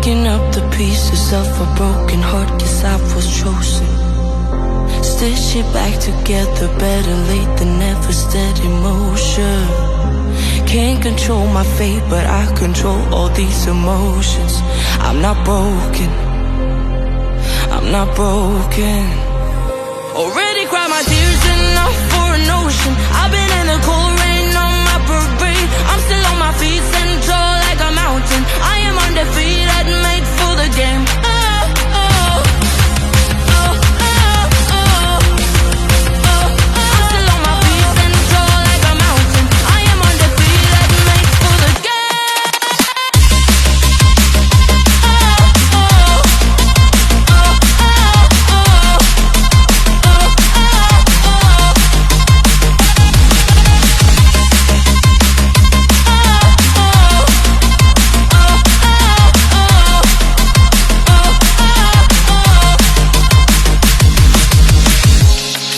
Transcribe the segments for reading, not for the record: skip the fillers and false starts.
Picking up the pieces of a broken heart, guess I was chosen. Stitch it back together, better late than never, steady motion. Can't control my fate, but I control all these emotions. I'm not broken, I'm not broken. Already cried my tears enough for an ocean. I've been in the cold rain on my parade. I'm still on my feet, stand tall like a mountain. I am undefeated, made for the game.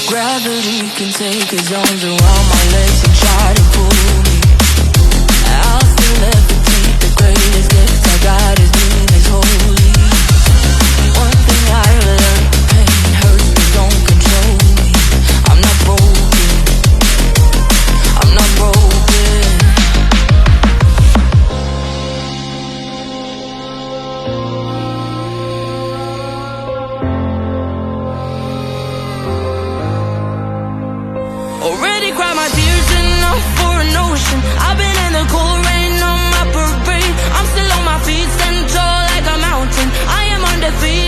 Gravity can take its arms around my legs and try to pull me. I'll still levitate. The greatest gift I got is being as holy. One thing I learned, the pain hurts but don't control me. I'm not broken, I'm not broken. Already cried my tears enough for an ocean. I've been in the cold rain on my parade. I'm still on my feet, stand tall like a mountain. I am undefeated.